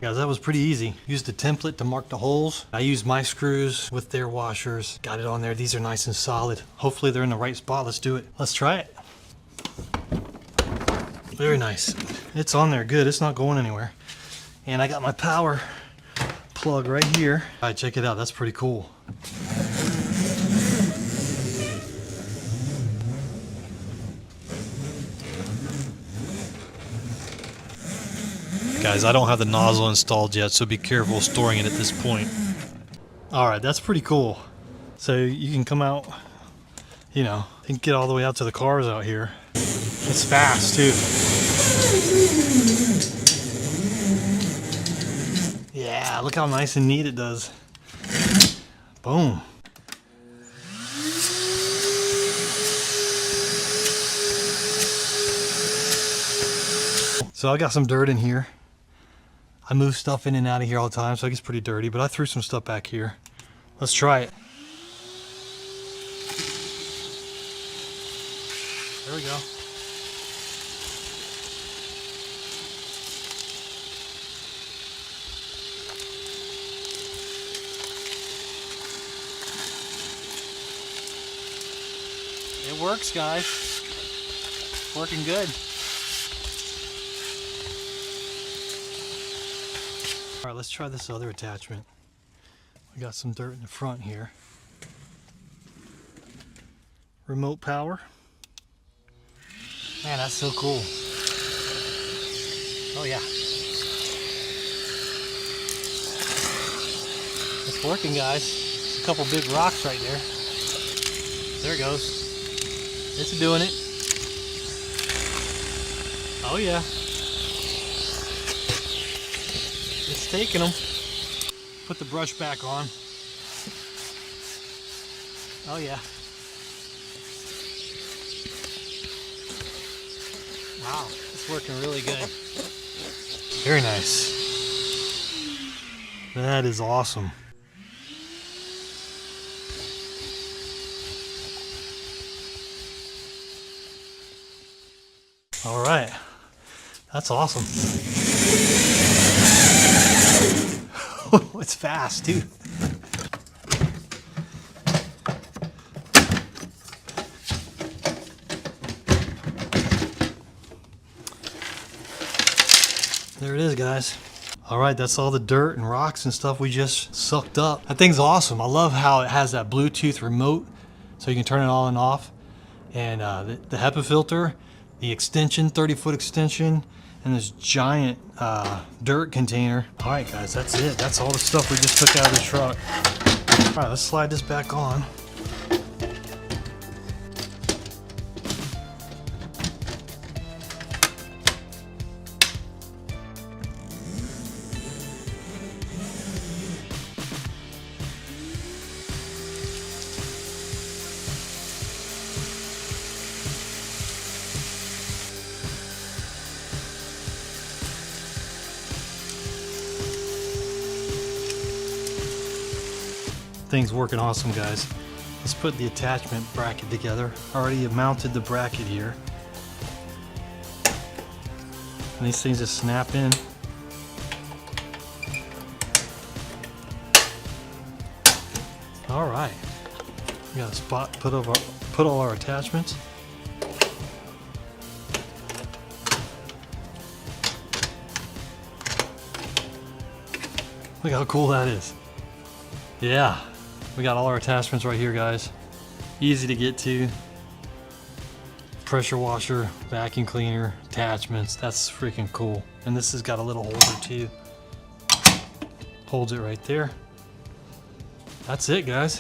Guys, that was pretty easy. Used the template to mark the holes. I used my screws with their washers. Got it on there. These are nice and solid. Hopefully they're in the right spot. Let's do it. Let's try it. Very nice. It's on there good. It's not going anywhere. And I got my power plug right here. All right, check it out. That's pretty cool. Guys, I don't have the nozzle installed yet, so be careful storing it at this point. All right, that's pretty cool. So you can come out, you know, you can get all the way out to the cars out here. It's fast too. Yeah, look how nice and neat it does. Boom. So I got some dirt in here. I move stuff in and out of here all the time, so it gets pretty dirty, but I threw some stuff back here. Let's try it. There we go. It works, guys. Working good. All right, let's try this other attachment. We got some dirt in the front here. Remote power. Man, that's so cool. Oh yeah. It's working, guys. There's a couple big rocks right there. There it goes. It's doing it. Oh yeah. It's taking them. Put the brush back on. Oh yeah. Wow, it's working really good. Very nice. That is awesome. All right, that's awesome. It's fast too. There it is, guys. All right, that's all the dirt and rocks and stuff we just sucked up. That thing's awesome. I love how it has that Bluetooth remote so you can turn it on and off. And the HEPA filter, the extension, 30-foot extension, and this giant dirt container. All right, guys, that's it. That's all the stuff we just took out of the truck. All right, let's slide this back on. Thing's working awesome, guys. Let's put the attachment bracket together. I already mounted the bracket here. And these things just snap in. All right. We got a spot to put all our attachments. Look how cool that is. Yeah. We got all our attachments right here, guys. Easy to get to. Pressure washer, vacuum cleaner, attachments. That's freaking cool. And this has got a little holder too. Holds it right there. That's it, guys.